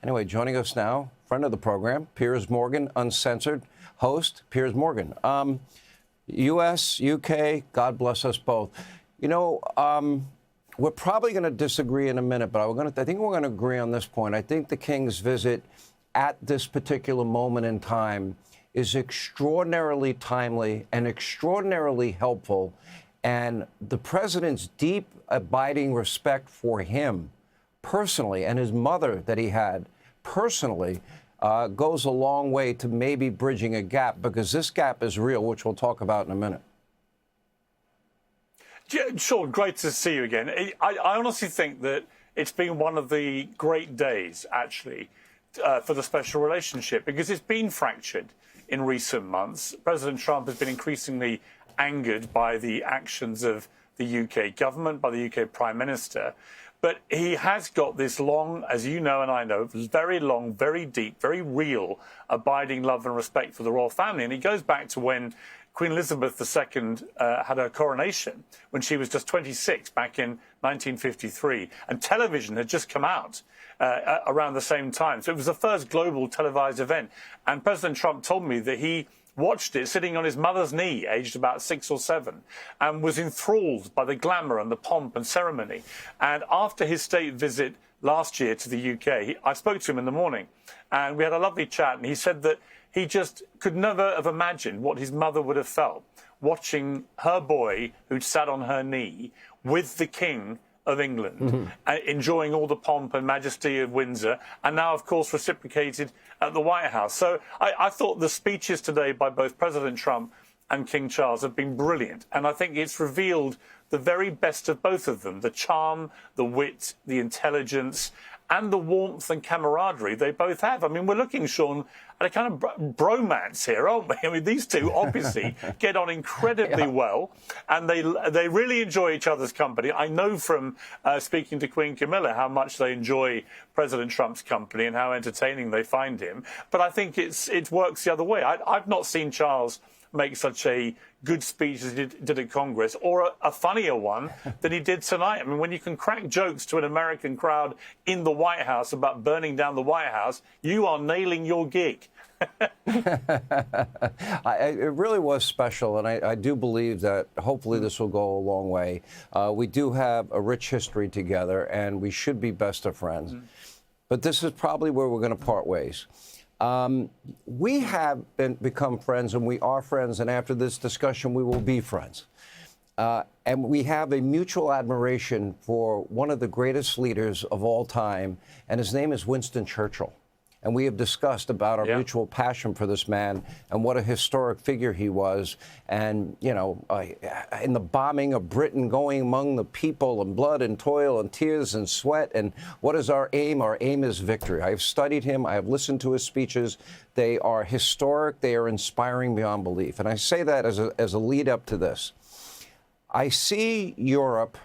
Anyway, joining us now, friend of the program, Piers Morgan Uncensored, host, Piers Morgan. U.S., U.K., God bless us both. You know, we're probably going to disagree in a minute, but I think we're going to agree on this point. I think the King's visit at this particular moment in time is extraordinarily timely and extraordinarily helpful. And the president's deep, abiding respect for him personally and his mother that he had personally goes a long way to maybe bridging a gap, because this gap is real, which we'll talk about in a minute. Sean, great to see you again. I honestly think that it's been one of the great days, actually, for the special relationship, because it's been fractured in recent months. President Trump has been increasingly angered by the actions of the UK government, by the UK Prime Minister. But he has got this long, as you know and I know, very long, very deep, very real, abiding love and respect for the royal family. And it goes back to when Queen Elizabeth II had her coronation, when she was just 26, back in 1953. And television had just come out around the same time. So it was the first global televised event. And President Trump told me that he watched it sitting on his mother's knee, aged about 6 or 7, and was enthralled by the glamour and the pomp and ceremony. And after his state visit last year to the UK, I spoke to him in the morning, and we had a lovely chat, and he said that he just could never have imagined what his mother would have felt watching her boy, who'd sat on her knee, with the King of England, enjoying all the pomp and majesty of Windsor, and now, of course, reciprocated at the White House. So I thought the speeches today by both President Trump and King Charles have been brilliant, and I think it's revealed the very best of both of them, the charm, the wit, the intelligence, and the warmth and camaraderie they both have. I mean, we're looking, Sean, at a kind of bromance here, aren't we? I mean, these two obviously get on incredibly well, and they really enjoy each other's company. I know from speaking to Queen Camilla how much they enjoy President Trump's company and how entertaining they find him. But I think it works the other way. I've not seen Charles make such a good speech as he did at Congress, or a funnier one than he did tonight. I mean, when you can crack jokes to an American crowd in the White House about burning down the White House, you are nailing your gig. It really was special, and I do believe that hopefully this will go a long way. We do have a rich history together, and we should be best of friends. But this is probably where we're going to part ways. We have become friends, and we are friends, and after this discussion, we will be friends. And we have a mutual admiration for one of the greatest leaders of all time, and his name is Winston Churchill. And we have discussed about our mutual passion for this man and what a historic figure he was. And, you know, in the bombing of Britain, going among the people and blood and toil and tears and sweat. And what is our aim? Our aim is victory. I have studied him. I have listened to his speeches. They are historic. They are inspiring beyond belief. And I say that as a lead up to this. I see Europe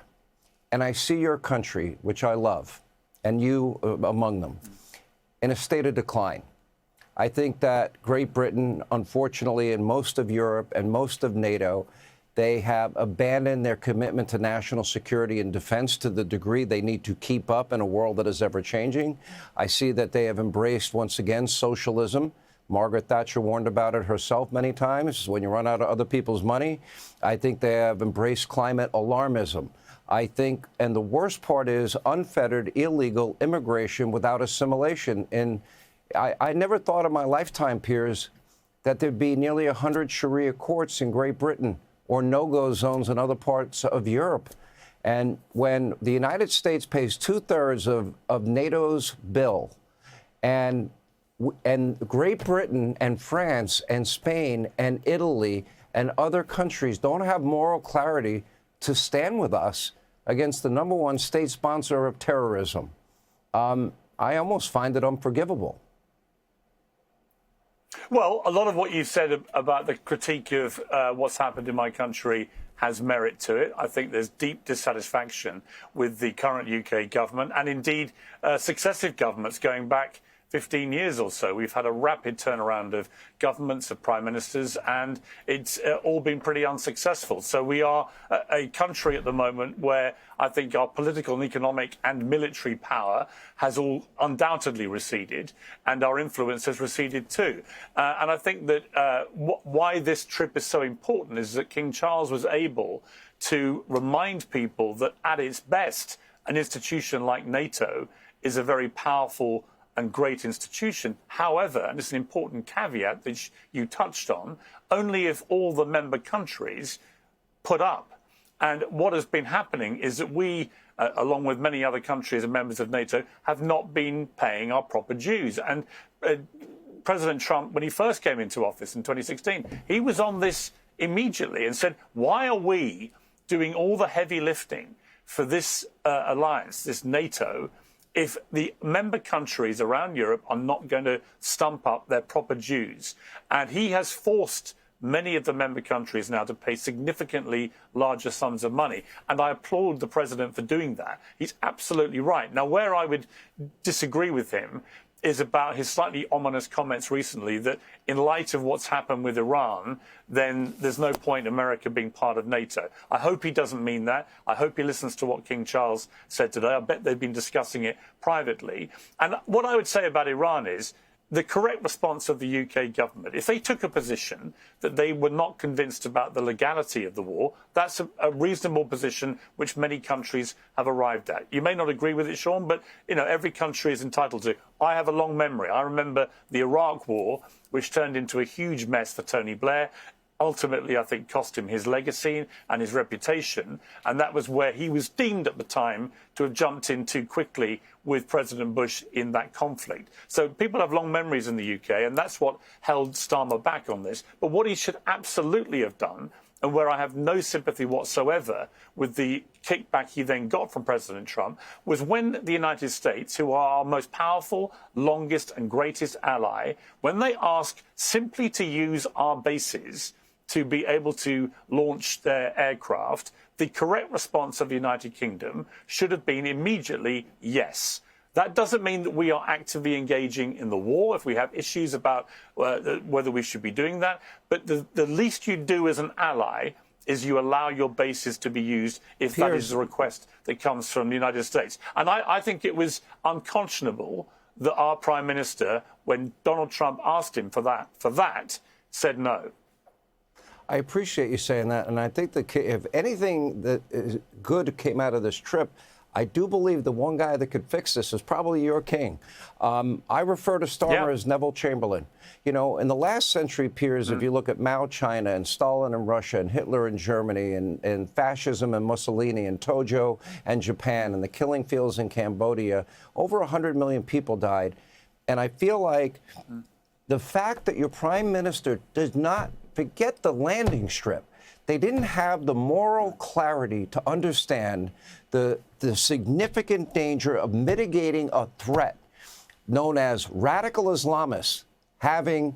and I see your country, which I love, and you among them, in a state of decline. I think that Great Britain, unfortunately, and most of Europe and most of NATO, they have abandoned their commitment to national security and defense to the degree they need to keep up in a world that is ever changing. I see that they have embraced, once again, socialism. Margaret Thatcher warned about it herself many times, when you run out of other people's money. I think they have embraced climate alarmism. I think, and the worst part is unfettered, illegal immigration without assimilation. And I never thought in my lifetime, Piers, that there'd be nearly 100 Sharia courts in Great Britain or no-go zones in other parts of Europe. And when the United States pays 2/3 of NATO's bill, and Great Britain and France and Spain and Italy and other countries don't have moral clarity to stand with us against the #1 state sponsor of terrorism, I almost find it unforgivable. Well, a lot of what you've said about the critique of what's happened in my country has merit to it. I think there's deep dissatisfaction with the current UK government, and indeed successive governments going back 15 years or so. We've had a rapid turnaround of governments, of prime ministers, and it's all been pretty unsuccessful. So we are a country at the moment where I think our political and economic and military power has all undoubtedly receded, and our influence has receded too. And I think that why this trip is so important is that King Charles was able to remind people that at its best, an institution like NATO is a very powerful and great institution. However, and it's an important caveat that you touched on, only if all the member countries put up. And what has been happening is that we, along with many other countries and members of NATO, have not been paying our proper dues. And President Trump, when he first came into office in 2016, he was on this immediately and said, why are we doing all the heavy lifting for this alliance, this NATO, if the member countries around Europe are not going to stump up their proper dues? And he has forced many of the member countries now to pay significantly larger sums of money. And I applaud the president for doing that. He's absolutely right. Now, where I would disagree with him is about his slightly ominous comments recently that in light of what's happened with Iran, then there's no point America being part of NATO. I hope he doesn't mean that. I hope he listens to what King Charles said today. I bet they've been discussing it privately. And what I would say about Iran is the correct response of the UK government, if they took a position that they were not convinced about the legality of the war, that's a reasonable position which many countries have arrived at. You may not agree with it, Sean, but every country is entitled to. I have a long memory. I remember the Iraq War, which turned into a huge mess for Tony Blair. Ultimately, I think, cost him his legacy and his reputation. And that was where he was deemed at the time to have jumped in too quickly with President Bush in that conflict. So people have long memories in the UK, and that's what held Starmer back on this. But what he should absolutely have done, and where I have no sympathy whatsoever with the kickback he then got from President Trump, was when the United States, who are our most powerful, longest and greatest ally, when they ask simply to use our bases to be able to launch their aircraft, the correct response of the United Kingdom should have been immediately yes. That doesn't mean that we are actively engaging in the war if we have issues about whether we should be doing that. But the least you do as an ally is you allow your bases to be used if that is the request that comes from the United States. And I think it was unconscionable that our Prime Minister, when Donald Trump asked him for that, said no. I appreciate you saying that, and I think that if anything that is good came out of this trip, I do believe the one guy that could fix this is probably your king. I refer to Starmer as Neville Chamberlain. In the last century, Piers, if you look at Mao China and Stalin in Russia and Hitler in Germany and fascism and Mussolini and Tojo and Japan and the killing fields in Cambodia, over 100 million people died. And I feel like the fact that your prime minister does not forget the landing strip. They didn't have the moral clarity to understand the significant danger of mitigating a threat known as radical Islamists having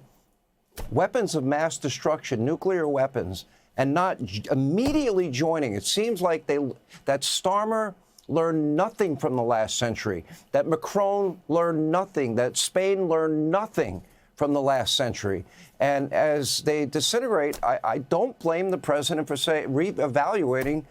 weapons of mass destruction, nuclear weapons, and not immediately joining. It seems like that Starmer learned nothing from the last century, that Macron learned nothing, that Spain learned nothing from the last century. And as they disintegrate, I don't blame the president for reevaluating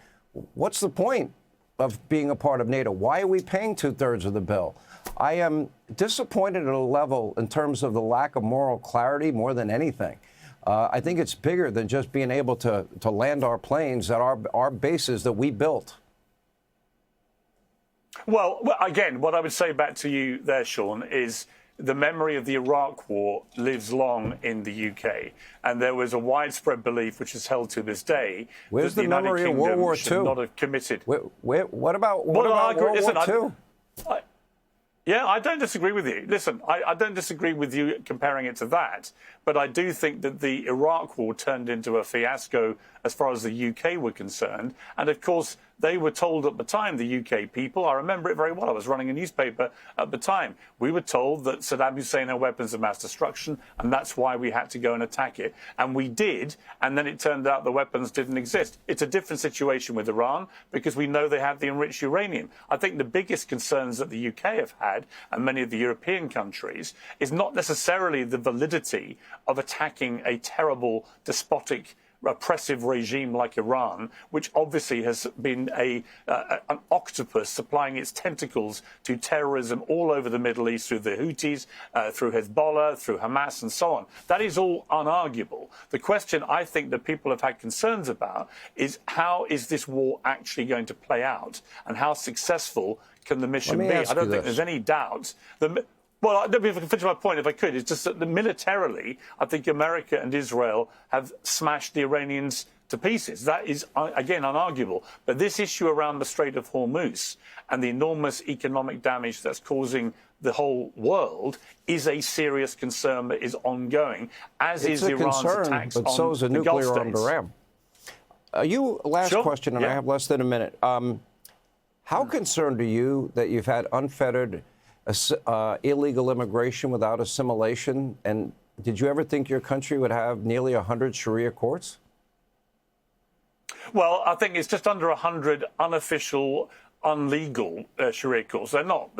what's the point of being a part of NATO. Why are we paying 2/3 of the bill? I am disappointed at a level in terms of the lack of moral clarity more than anything. I think it's bigger than just being able to land our planes at our bases that we built. Well, again, what I would say back to you there, Sean, is the memory of the Iraq War lives long in the UK, and there was a widespread belief, which is held to this day, that the United memory of World Kingdom War should II? not have committed. What about World War II? Yeah, I don't disagree with you. Listen, I don't disagree with you comparing it to that, but I do think that the Iraq War turned into a fiasco as far as the UK were concerned. And of course, they were told at the time, the UK people, I remember it very well, I was running a newspaper at the time, we were told that Saddam Hussein had weapons of mass destruction, and that's why we had to go and attack it. And we did, and then it turned out the weapons didn't exist. It's a different situation with Iran because we know they have the enriched uranium. I think the biggest concerns that the UK have had, and many of the European countries, is not necessarily the validity of attacking a terrible, despotic, oppressive regime like Iran, which obviously has been an octopus supplying its tentacles to terrorism all over the Middle East through the Houthis, through Hezbollah, through Hamas, and so on. That is all unarguable. The question I think that people have had concerns about is how is this war actually going to play out, and how successful can the mission be? I don't think there's any doubt. Well, if I can finish my point, if I could, it's just that militarily, I think America and Israel have smashed the Iranians to pieces. That is, again, unarguable. But this issue around the Strait of Hormuz and the enormous economic damage that's causing the whole world is a serious concern that is ongoing, as is Iran's attacks on the Gulf states. But so is a nuclear-armed Iran. Last question, and I have less than a minute. How concerned are you that you've had unfettered illegal immigration without assimilation? And did you ever think your country would have nearly 100 Sharia courts? Well, I think it's just under 100 unofficial, unlegal Sharia courts. They're not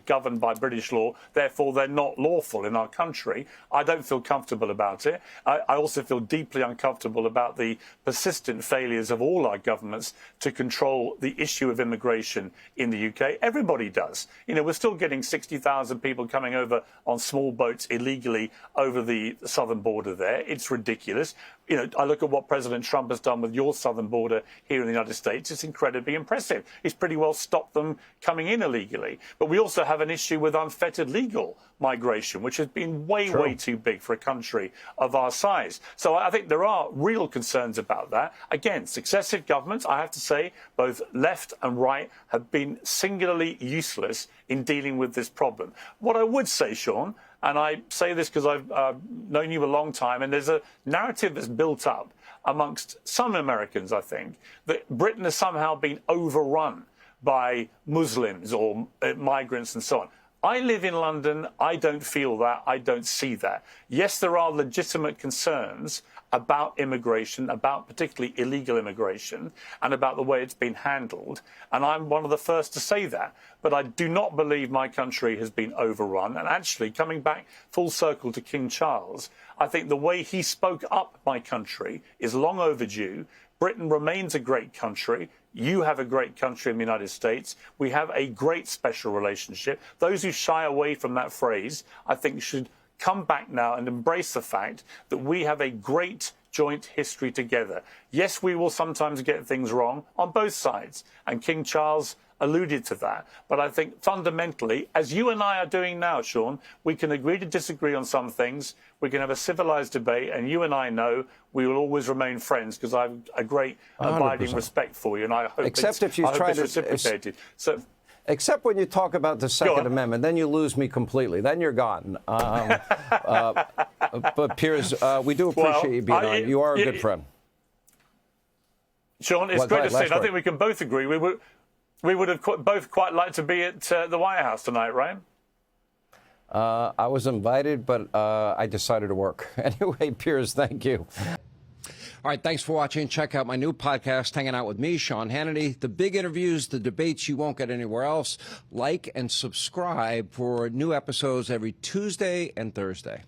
governed by British law, therefore they're not lawful in our country. I don't feel comfortable about it. I also feel deeply uncomfortable about the persistent failures of all our governments to control the issue of immigration in the UK. Everybody does. You know, we're still getting 60,000 people coming over on small boats illegally over the southern border there. It's ridiculous. You know, I look at what President Trump has done with your southern border here in the United States. It's incredibly impressive. He's pretty well stopped them coming in illegally. But we also have an issue with unfettered legal migration, which has been way too big for a country of our size. So I think there are real concerns about that. Again, successive governments, I have to say, both left and right, have been singularly useless in dealing with this problem. What I would say, Sean, and I say this because I've known you a long time, and there's a narrative that's built up amongst some Americans, I think, that Britain has somehow been overrun by Muslims or migrants and so on. I live in London. I don't feel that. I don't see that. Yes, there are legitimate concerns about immigration, about particularly illegal immigration, and about the way it's been handled. And I'm one of the first to say that. But I do not believe my country has been overrun. And actually, coming back full circle to King Charles, I think the way he spoke up my country is long overdue. Britain remains a great country. You have a great country in the United States. We have a great special relationship. Those who shy away from that phrase, I think, should come back now and embrace the fact that we have a great joint history together. Yes, we will sometimes get things wrong on both sides, and King Charles alluded to that. But I think fundamentally, as you and I are doing now, Sean, we can agree to disagree on some things. We can have a civilized debate, and you and I know we will always remain friends because I have a great abiding 100%. Respect for you, and I hope Except it's, if you try to reciprocated. Except when you talk about the Second Amendment, then you lose me completely. Then you're gone. But Piers, we do appreciate you being on. You are a good friend. Sean, it's great to see. I think we can both agree. We would have both quite liked to be at the White House tonight, right? I was invited, but I decided to work. Anyway, Piers, thank you. All right, thanks for watching. Check out my new podcast, Hanging Out with me, Sean Hannity. The big interviews, the debates you won't get anywhere else. Like and subscribe for new episodes every Tuesday and Thursday.